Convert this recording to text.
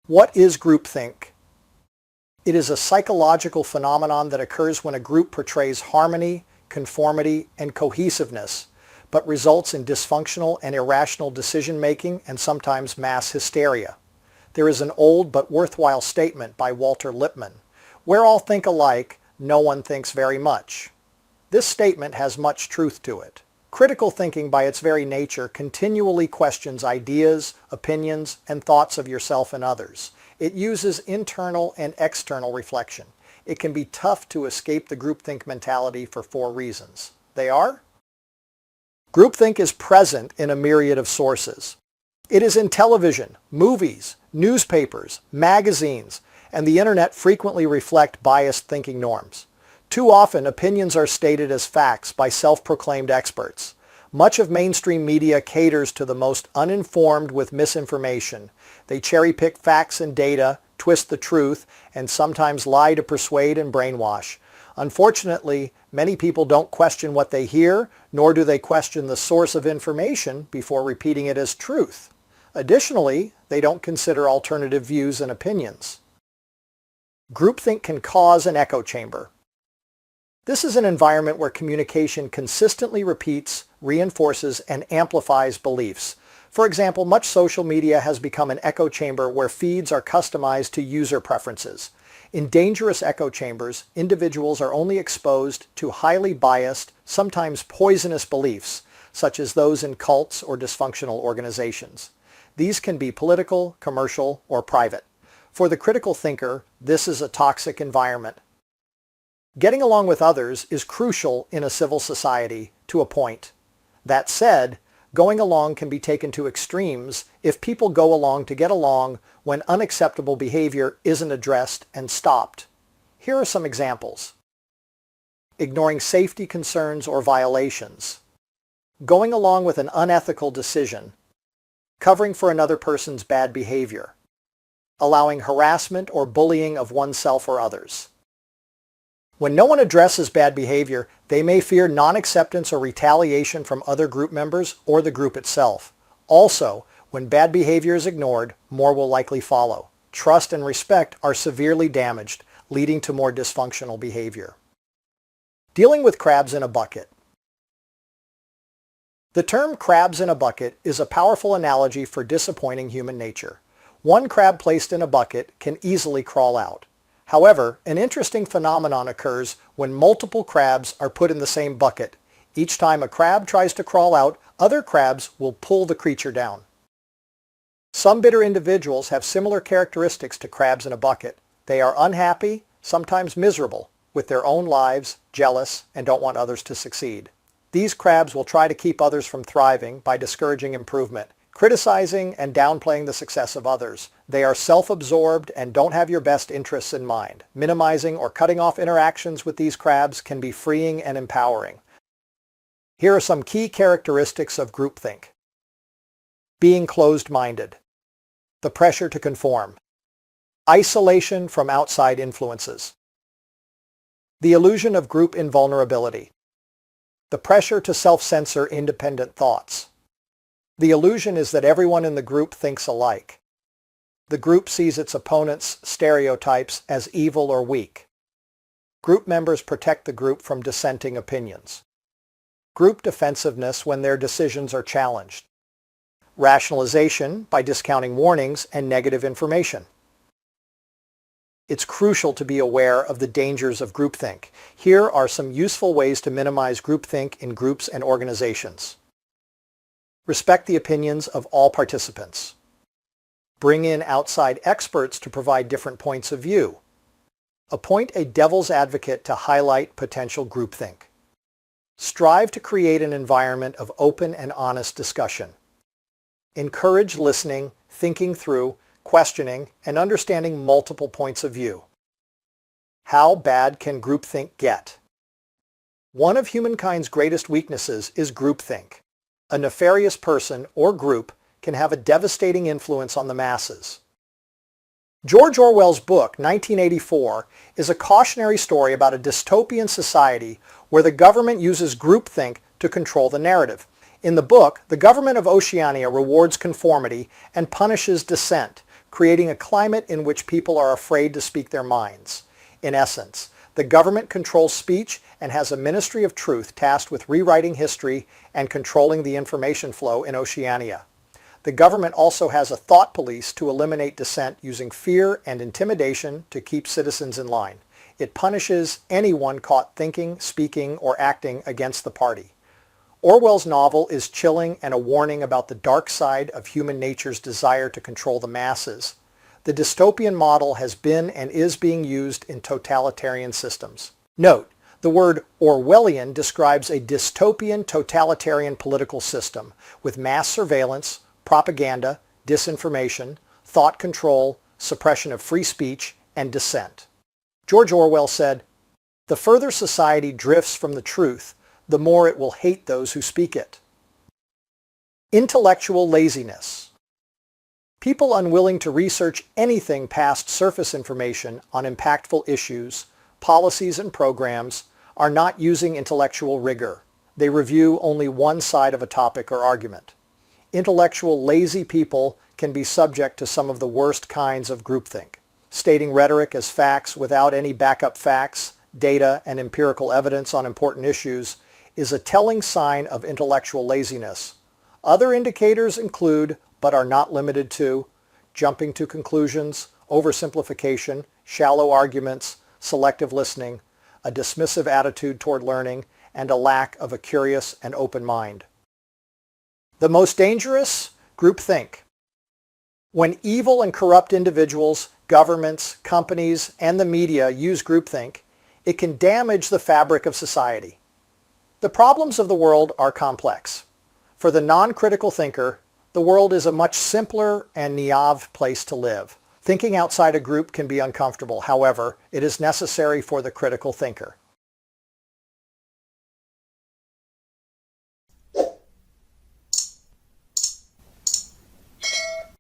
What is groupthink? It is a psychological phenomenon that occurs when a group portrays harmony, conformity, and cohesiveness, but results in dysfunctional and irrational decision-making and sometimes mass hysteria. There is an old but worthwhile statement by Walter Lippmann: "Where all think alike, no one thinks very much." This statement has much truth to it. Critical thinking by its very nature continually questions ideas, opinions, and thoughts of yourself and others. It uses internal and external reflection. It can be tough to escape the groupthink mentality for 4 reasons. They are: groupthink is present in a myriad of sources. It is in television, movies, newspapers, magazines, and the internet frequently reflect biased thinking norms. Too often, opinions are stated as facts by self-proclaimed experts. Much of mainstream media caters to the most uninformed with misinformation. They cherry-pick facts and data, twist the truth, and sometimes lie to persuade and brainwash. Unfortunately, many people don't question what they hear, nor do they question the source of information before repeating it as truth. Additionally, they don't consider alternative views and opinions. Groupthink can cause an echo chamber. This is an environment where communication consistently repeats, reinforces, and amplifies beliefs. For example, much social media has become an echo chamber where feeds are customized to user preferences. In dangerous echo chambers, individuals are only exposed to highly biased, sometimes poisonous beliefs, such as those in cults or dysfunctional organizations. These can be political, commercial, or private. For the critical thinker, this is a toxic environment. Getting along with others is crucial in a civil society to a point. That said, going along can be taken to extremes if people go along to get along when unacceptable behavior isn't addressed and stopped. Here are some examples: ignoring safety concerns or violations, going along with an unethical decision, covering for another person's bad behavior, allowing harassment or bullying of oneself or others. When no one addresses bad behavior, they may fear non-acceptance or retaliation from other group members or the group itself. Also, when bad behavior is ignored, more will likely follow. Trust and respect are severely damaged, leading to more dysfunctional behavior. Dealing with crabs in a bucket. The term crabs in a bucket is a powerful analogy for disappointing human nature. One crab placed in a bucket can easily crawl out. However, an interesting phenomenon occurs when multiple crabs are put in the same bucket. Each time a crab tries to crawl out, other crabs will pull the creature down. Some bitter individuals have similar characteristics to crabs in a bucket. They are unhappy, sometimes miserable, with their own lives, jealous, and don't want others to succeed. These crabs will try to keep others from thriving by discouraging improvement, criticizing and downplaying the success of others. They are self-absorbed and don't have your best interests in mind. Minimizing or cutting off interactions with these crabs can be freeing and empowering. Here are some key characteristics of groupthink. Being closed-minded. The pressure to conform. Isolation from outside influences. The illusion of group invulnerability. The pressure to self-censor independent thoughts. The illusion is that everyone in the group thinks alike. The group sees its opponents' stereotypes as evil or weak. Group members protect the group from dissenting opinions. Group defensiveness when their decisions are challenged. Rationalization by discounting warnings and negative information. It's crucial to be aware of the dangers of groupthink. Here are some useful ways to minimize groupthink in groups and organizations. Respect the opinions of all participants. Bring in outside experts to provide different points of view. Appoint a devil's advocate to highlight potential groupthink. Strive to create an environment of open and honest discussion. Encourage listening, thinking through, questioning, and understanding multiple points of view. How bad can groupthink get? One of humankind's greatest weaknesses is groupthink. A nefarious person or group can have a devastating influence on the masses. George Orwell's book, 1984, is a cautionary story about a dystopian society where the government uses groupthink to control the narrative. In the book, the government of Oceania rewards conformity and punishes dissent, creating a climate in which people are afraid to speak their minds. In essence, the government controls speech and has a Ministry of Truth tasked with rewriting history and controlling the information flow in Oceania. The government also has a thought police to eliminate dissent using fear and intimidation to keep citizens in line. It punishes anyone caught thinking, speaking, or acting against the party. Orwell's novel is chilling and a warning about the dark side of human nature's desire to control the masses. The dystopian model has been and is being used in totalitarian systems. Note, the word Orwellian describes a dystopian totalitarian political system with mass surveillance, propaganda, disinformation, thought control, suppression of free speech, and dissent. George Orwell said, "The further society drifts from the truth, the more it will hate those who speak it." Intellectual laziness. People unwilling to research anything past surface information on impactful issues, policies, and programs are not using intellectual rigor. They review only one side of a topic or argument. Intellectual lazy people can be subject to some of the worst kinds of groupthink. Stating rhetoric as facts without any backup facts, data, and empirical evidence on important issues is a telling sign of intellectual laziness. Other indicators include, but are not limited to, jumping to conclusions, oversimplification, shallow arguments, selective listening, a dismissive attitude toward learning, and a lack of a curious and open mind. The most dangerous? Groupthink. When evil and corrupt individuals, governments, companies, and the media use groupthink, it can damage the fabric of society. The problems of the world are complex. For the non-critical thinker, the world is a much simpler and naive place to live. Thinking outside a group can be uncomfortable. However, it is necessary for the critical thinker.